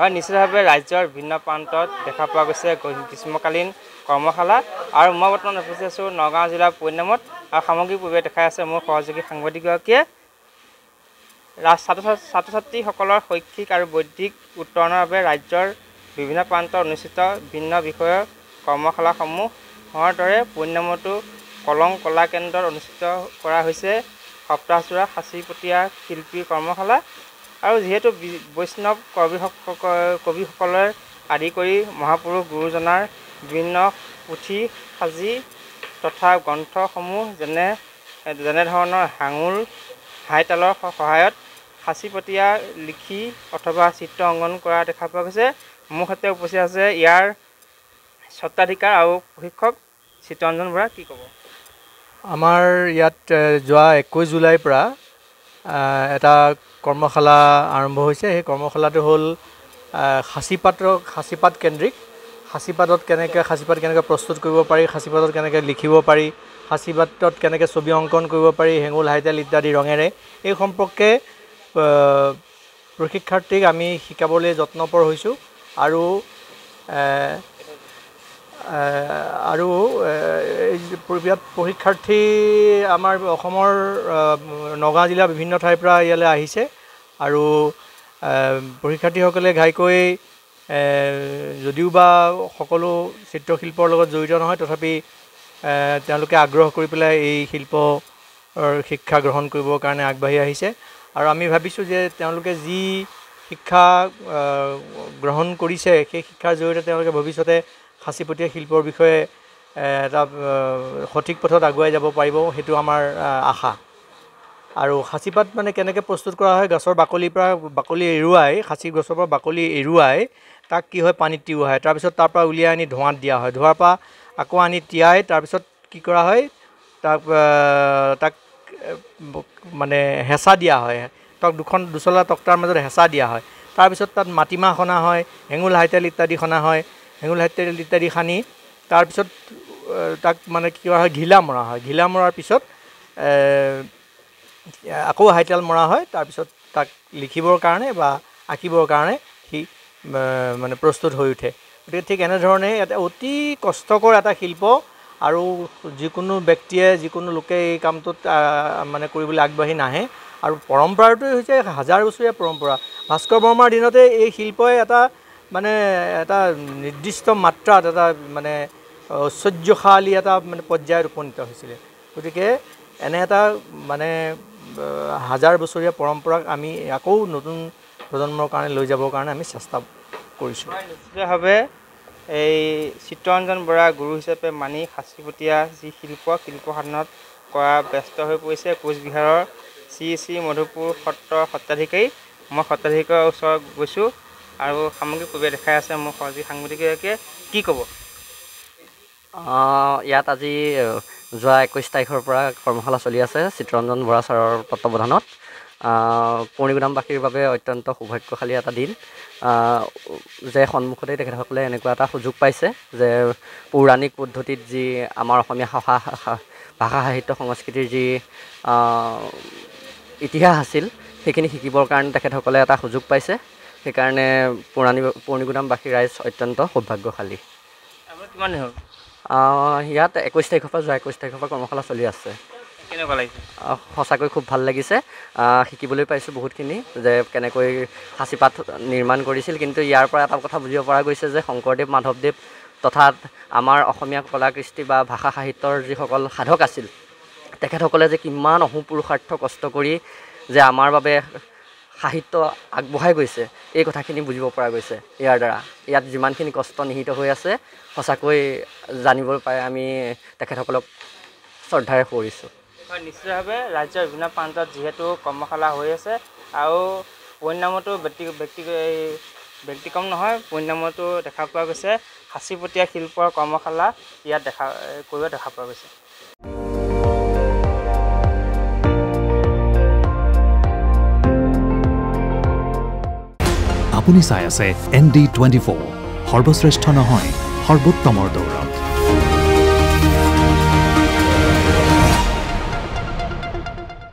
নিশ্চিতভাৱে ৰাজ্যৰ ভিন্ন প্ৰান্তত দেখা পোৱা গৈছে গ্ৰীষ্মকালীন কৰ্মশালা আৰু মই বৰ্তমান উপস্থিত আছোঁ নগাঁও জিলাৰ পৈনামত আৰু সামগ্ৰিকভাৱে দেখাই আছে মোৰ সহযোগী সাংবাদিকগৰাকীয়ে ছাত্ৰ ছাত্ৰীসকলৰ শৈক্ষিক আৰু বৌদ্ধিক উত্তৰণৰ বাবে ৰাজ্যৰ বিভিন্ন প্ৰান্তত অনুষ্ঠিত ভিন্ন বিষয়ৰ কৰ্মশালাসমূহৰ দৰে পৈনামতো কলং কলা কেন্দ্ৰত অনুষ্ঠিত কৰা হৈছে সপ্তাহজোৰা সাঁচিপতীয়া শিল্পীৰ কৰ্মশালা আৰু যিহেতু বৈষ্ণৱ কবিসকলে আদি কৰি মহাপুৰুষ গুৰুজনাৰ বিভিন্ন পুথি সাজি তথা গ্ৰন্থসমূহ যেনেধৰণৰ হাঙুল হাইতালৰ সহায়ত সাঁচিপতীয়া লিখি অথবা চিত্ৰ অংকন কৰা দেখা পোৱা গৈছে। মোৰ সৈতে উপস্থিত আছে ইয়াৰ স্বত্বাধিকাৰ আৰু প্ৰশিক্ষক চিত্তৰঞ্জন বৰা। কি ক'ব? আমাৰ ইয়াত যোৱা 21 জুলাইৰ পৰা এটা কৰ্মশালা আৰম্ভ হৈছে। সেই কৰ্মশালাটো হ'ল সাঁচিপাত কেন্দ্ৰিক। সাঁচিপাত কেনেকৈ প্ৰস্তুত কৰিব পাৰি, সাঁচিপাতত কেনেকৈ লিখিব পাৰি, সাঁচিপাতত কেনেকৈ ছবি অংকন কৰিব পাৰি হেঙুল হাইতাল ইত্যাদি ৰঙেৰে, এই সম্পৰ্কে প্ৰশিক্ষাৰ্থীক আমি শিকাবলৈ যত্নপৰ হৈছোঁ। আৰু প্ৰশিক্ষাৰ্থী আমাৰ অসমৰ নগাঁও জিলাৰ বিভিন্ন ঠাইৰ পৰা ইয়ালৈ আহিছে আৰু প্ৰশিক্ষাৰ্থীসকলে ঘাইকৈ যদিওবা সকলো চিত্ৰশিল্পৰ লগত জড়িত নহয়, তথাপি তেওঁলোকে আগ্ৰহ কৰি পেলাই এই শিল্পৰ শিক্ষা গ্ৰহণ কৰিবৰ কাৰণে আগবাঢ়ি আহিছে। আৰু আমি ভাবিছোঁ যে তেওঁলোকে যি শিক্ষা গ্ৰহণ কৰিছে সেই শিক্ষাৰ জৰিয়তে তেওঁলোকে ভৱিষ্যতে সাঁচিপতীয়া শিল্পৰ বিষয়ে এটা সঠিক পথত আগুৱাই যাব পাৰিব, সেইটো আমাৰ আশা। আৰু সাঁচিপাত মানে কেনেকৈ প্ৰস্তুত কৰা হয়, গছৰ বাকলিৰ পৰা বাকলি এৰুৱাই, সাঁচি গছৰ পৰা বাকলি এৰুৱাই তাক কি হয় পানীত তিয়াওৱা হয়, তাৰপিছত তাৰ পৰা উলিয়াই আনি ধোঁৱাত দিয়া হয়, ধোঁৱাৰ পৰা আকৌ আনি তিয়াই তাৰপিছত কি কৰা হয় তাক মানে হেঁচা দিয়া হয়, তাক দুচলা তক্তাৰ মাজত হেঁচা দিয়া হয়, তাৰপিছত তাত মাটিমাহ সনা হয়, হেঙুল হাইতেল ইত্যাদি সনা হয়, হেঙুল হাইতেল ইত্যাদি সানি তাৰপিছত তাক মানে কি কৰা হয় ঘিলা মৰা হয়, ঘিলা মৰাৰ পিছত আকৌ হাইতেল মৰা হয়, তাৰপিছত তাক লিখিবৰ কাৰণে বা আঁকিবৰ কাৰণে সি মানে প্ৰস্তুত হৈ উঠে। গতিকে ঠিক এনেধৰণে এটা অতি কষ্টকৰ এটা শিল্প আৰু যিকোনো ব্যক্তিয়ে যিকোনো লোকে এই কামটোত মানে কৰিবলৈ আগবাঢ়ি নাহে আৰু পৰম্পৰাটোৱে হৈছে হাজাৰ বছৰীয়া পৰম্পৰা। ভাস্কৰ বৰ্মাৰ দিনতে এই শিল্পই এটা মানে এটা নিৰ্দিষ্ট মাত্ৰাত এটা মানে ঐশ্বৰ্যশালী এটা মানে পৰ্যায়ত উপনীত হৈছিলে। গতিকে এনে এটা মানে হাজাৰ বছৰীয়া পৰম্পৰাক আমি আকৌ নতুন প্ৰজন্মৰ কাৰণে লৈ যাবৰ কাৰণে আমি চেষ্টা কৰিছোঁ। নিশ্চিতভাৱে এই চিত্তৰঞ্জন বৰা গুৰু হিচাপে মানি সাঁচিপতীয়া যি শিল্প সাধনত কৰা ব্যস্ত হৈ পৰিছে কোচবিহাৰৰ শ্ৰী শ্ৰী মধুপুৰ সত্ৰৰ সত্ৰাধিকাৰী। মই সত্ৰাধিকাৰৰ ওচৰত গৈছোঁ আৰু সামগ্ৰিক পৰিৱেশ দেখাই আছে মোৰ সহযোগী সাংবাদিকগৰাকীয়ে। কি ক'ব? ইয়াত আজি যোৱা 21 তাৰিখৰ পৰা কৰ্মশালা চলি আছে চিত্তৰঞ্জন বৰা ছাৰৰ তত্ত্বাৱধানত। পুৰণিগুদামবাসীৰ বাবে অত্যন্ত সৌভাগ্যশালী এটা দিন যে সন্মুখতেই তেখেতসকলে এনেকুৱা এটা সুযোগ পাইছে যে পৌৰাণিক পদ্ধতিত যি আমাৰ অসমীয়া ভাষা সাহিত্য সংস্কৃতিৰ যি ইতিহাস আছিল সেইখিনি শিকিবৰ কাৰণে তেখেতসকলে এটা সুযোগ পাইছে। সেইকাৰণে পুৰণিগুদামবাসী ৰাইজ অত্যন্ত সৌভাগ্যশালী। কিমান দিন হ'ল? ইয়াত 21 তাৰিখৰ পৰা যোৱা 21 তাৰিখৰ পৰা কৰ্মশালা চলি আছে। কেনেকুৱা লাগিছে? সঁচাকৈ খুব ভাল লাগিছে। শিকিবলৈ পাইছোঁ বহুতখিনি যে কেনেকৈ সাঁচিপাত নিৰ্মাণ কৰিছিল, কিন্তু ইয়াৰ পৰা এটা কথা বুজিব পৰা গৈছে যে শংকৰদেৱ মাধৱদেৱ তথা আমাৰ অসমীয়া কলা কৃষ্টি বা ভাষা সাহিত্যৰ যিসকল সাধক আছিল তেখেতসকলে যে কিমান অহোপুৰুষাৰ্থ কষ্ট কৰি যে আমাৰ বাবে সাহিত্য আগবঢ়াই গৈছে এই কথাখিনি বুজিব পৰা গৈছে ইয়াৰ দ্বাৰা। ইয়াত যিমানখিনি কষ্ট নিহিত হৈ আছে সঁচাকৈ জানিবলৈ পাই আমি তেখেতসকলক শ্ৰদ্ধাৰে সুঁৱৰিছোঁ। হয়, নিশ্চিতভাৱে ৰাজ্যৰ বিভিন্ন প্ৰান্তত যিহেতু কৰ্মশালা হৈ আছে আৰু পৰিণামতো ব্যতিক্ৰম নহয়, পৰিণামতো দেখা পোৱা গৈছে সাঁচিপতীয়া শিল্পৰ কৰ্মশালা ইয়াত দেখা পোৱা গৈছে। আপুনি চাই আছে ND24, সৰ্বশ্ৰেষ্ঠ নহয় সৰ্বোত্তমৰ দৌৰ।